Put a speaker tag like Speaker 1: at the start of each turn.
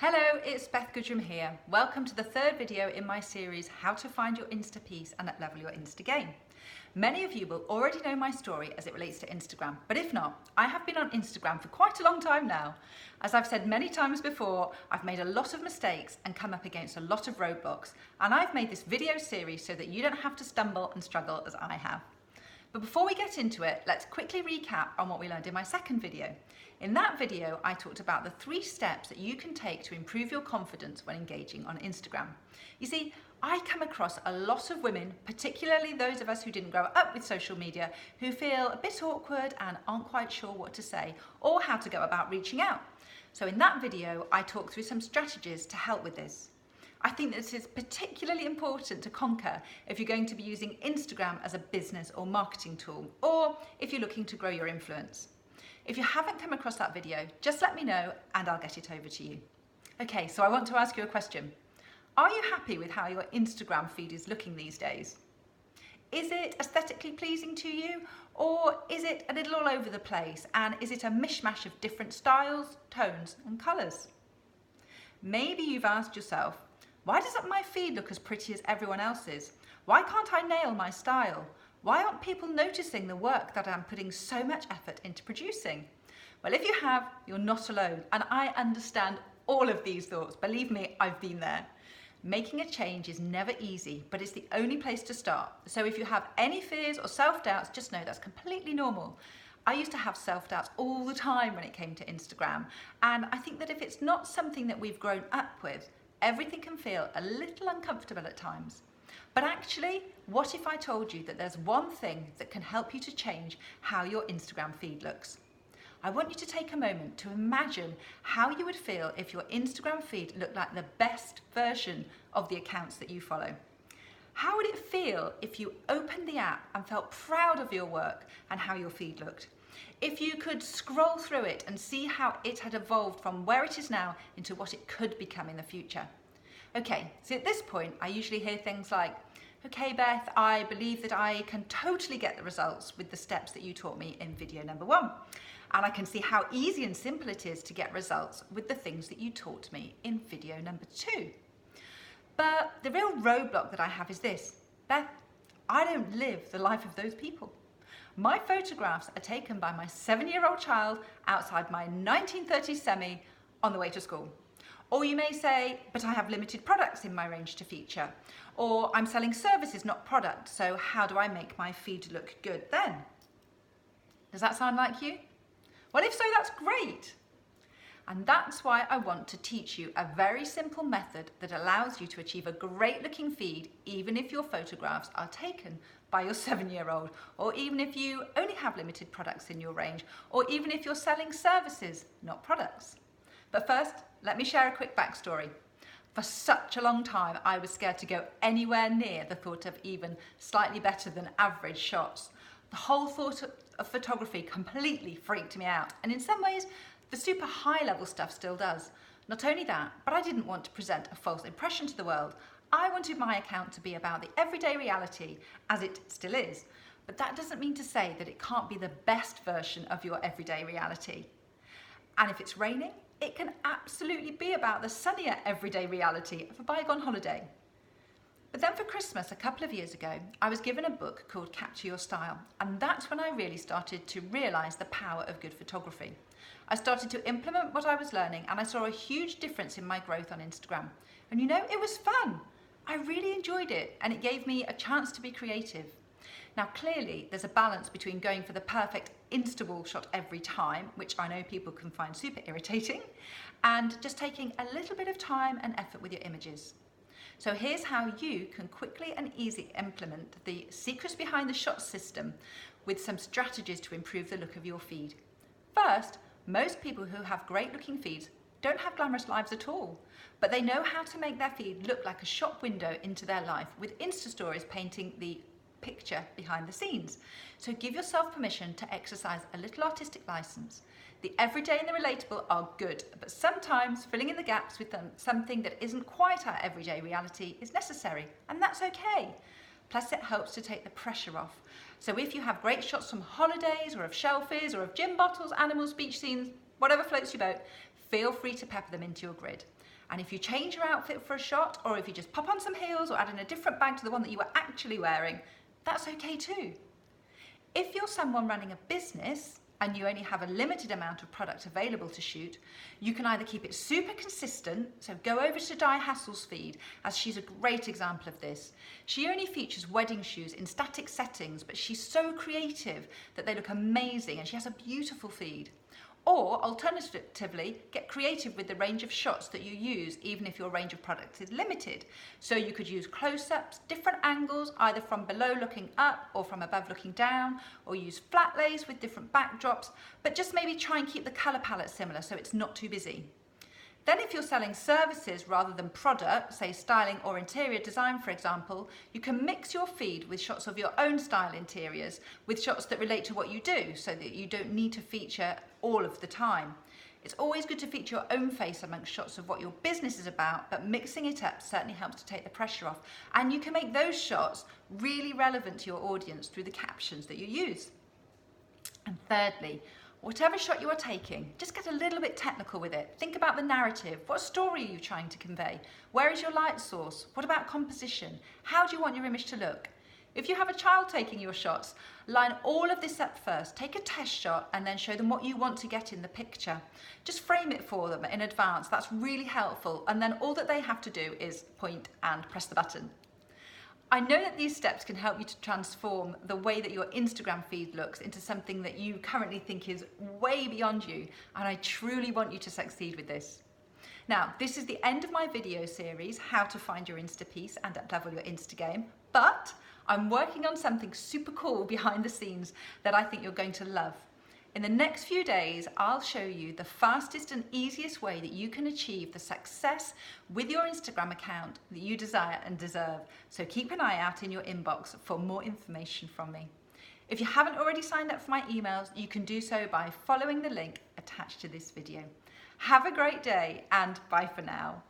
Speaker 1: Hello, it's Beth Goodrum here. Welcome to the third video in my series, How to Find Your Insta Piece and Up-Level Your Insta Game. Many of you will already know my story as it relates to Instagram, but if not, I have been on Instagram for quite a long time now. As I've said many times before, I've made a lot of mistakes and come up against a lot of roadblocks, and I've made this video series so that you don't have to stumble and struggle as I have. But before we get into it, let's quickly recap on what we learned in my second video. In that video, I talked about the 3 steps that you can take to improve your confidence when engaging on Instagram. You see, I come across a lot of women, particularly those of us who didn't grow up with social media, who feel a bit awkward and aren't quite sure what to say or how to go about reaching out. So in that video, I talked through some strategies to help with this. I think this is particularly important to conquer if you're going to be using Instagram as a business or marketing tool, or if you're looking to grow your influence. If you haven't come across that video, just let me know and I'll get it over to you. Okay, so I want to ask you a question. Are you happy with how your Instagram feed is looking these days? Is it aesthetically pleasing to you, or is it a little all over the place, and is it a mishmash of different styles, tones and colours? Maybe you've asked yourself, why doesn't my feed look as pretty as everyone else's? Why can't I nail my style? Why aren't people noticing the work that I'm putting so much effort into producing? Well, if you have, you're not alone, and I understand all of these thoughts. Believe me, I've been there. Making a change is never easy, but it's the only place to start. So if you have any fears or self-doubts, just know that's completely normal. I used to have self-doubts all the time when it came to Instagram, and I think that if it's not something that we've grown up with, everything can feel a little uncomfortable at times. But actually, what if I told you that there's one thing that can help you to change how your Instagram feed looks? I want you to take a moment to imagine how you would feel if your Instagram feed looked like the best version of the accounts that you follow. How would it feel if you opened the app and felt proud of your work and how your feed looked? If you could scroll through it and see how it had evolved from where it is now into what it could become in the future. Okay, so at this point, I usually hear things like, okay, Beth, I believe that I can totally get the results with the steps that you taught me in video number 1. And I can see how easy and simple it is to get results with the things that you taught me in video number 2. But the real roadblock that I have is this: Beth, I don't live the life of those people. My photographs are taken by my 7-year-old child outside my 1930s semi on the way to school. Or you may say, but I have limited products in my range to feature. Or I'm selling services, not products, so how do I make my feed look good then? Does that sound like you? Well, if so, that's great. And that's why I want to teach you a very simple method that allows you to achieve a great looking feed, even if your photographs are taken by your 7-year-old, or even if you only have limited products in your range, or even if you're selling services, not products. But first, let me share a quick backstory. For such a long time, I was scared to go anywhere near the thought of even slightly better than average shots. The whole thought of photography completely freaked me out, and in some ways, the super high level stuff still does. Not only that, but I didn't want to present a false impression to the world. I wanted my account to be about the everyday reality, as it still is. But that doesn't mean to say that it can't be the best version of your everyday reality. And if it's raining, it can absolutely be about the sunnier everyday reality of a bygone holiday. But then for Christmas a couple of years ago, I was given a book called Capture Your Style, and that's when I really started to realise the power of good photography. I started to implement what I was learning, and I saw a huge difference in my growth on Instagram. And you know, it was fun. I really enjoyed it, and it gave me a chance to be creative. Now clearly there's a balance between going for the perfect Insta-wall shot every time, which I know people can find super irritating, and just taking a little bit of time and effort with your images. So here's how you can quickly and easily implement the secrets behind the shot system with some strategies to improve the look of your feed. First, most people who have great looking feeds don't have glamorous lives at all, but they know how to make their feed look like a shop window into their life, with Insta stories painting the picture behind the scenes. So give yourself permission to exercise a little artistic license. The everyday and the relatable are good, but sometimes filling in the gaps with something that isn't quite our everyday reality is necessary, and that's okay. Plus it helps to take the pressure off. So if you have great shots from holidays or of shelfies or of gym bottles, animals, beach scenes, whatever floats your boat, feel free to pepper them into your grid. And if you change your outfit for a shot, or if you just pop on some heels or add in a different bag to the one that you were actually wearing, that's okay too. If you're someone running a business and you only have a limited amount of product available to shoot, you can either keep it super consistent, so go over to Di Hassel's feed, as she's a great example of this. She only features wedding shoes in static settings, but she's so creative that they look amazing and she has a beautiful feed. Or alternatively, get creative with the range of shots that you use, even if your range of products is limited. So you could use close-ups, different angles, either from below looking up or from above looking down, or use flat lays with different backdrops, but just maybe try and keep the color palette similar so it's not too busy. Then if you're selling services rather than product, say styling or interior design for example, you can mix your feed with shots of your own style interiors with shots that relate to what you do, so that you don't need to feature all of the time. It's always good to feature your own face amongst shots of what your business is about, but mixing it up certainly helps to take the pressure off, and you can make those shots really relevant to your audience through the captions that you use. And thirdly, whatever shot you are taking, just get a little bit technical with it. Think about the narrative. What story are you trying to convey? Where is your light source? What about composition? How do you want your image to look? If you have a child taking your shots, line all of this up first. Take a test shot and then show them what you want to get in the picture. Just frame it for them in advance. That's really helpful. And then all that they have to do is point and press the button. I know that these steps can help you to transform the way that your Instagram feed looks into something that you currently think is way beyond you, and I truly want you to succeed with this. Now, this is the end of my video series, How to Find Your Insta Piece and Uplevel Your Insta Game, but I'm working on something super cool behind the scenes that I think you're going to love. In the next few days, I'll show you the fastest and easiest way that you can achieve the success with your Instagram account that you desire and deserve. So keep an eye out in your inbox for more information from me. If you haven't already signed up for my emails, you can do so by following the link attached to this video. Have a great day and bye for now.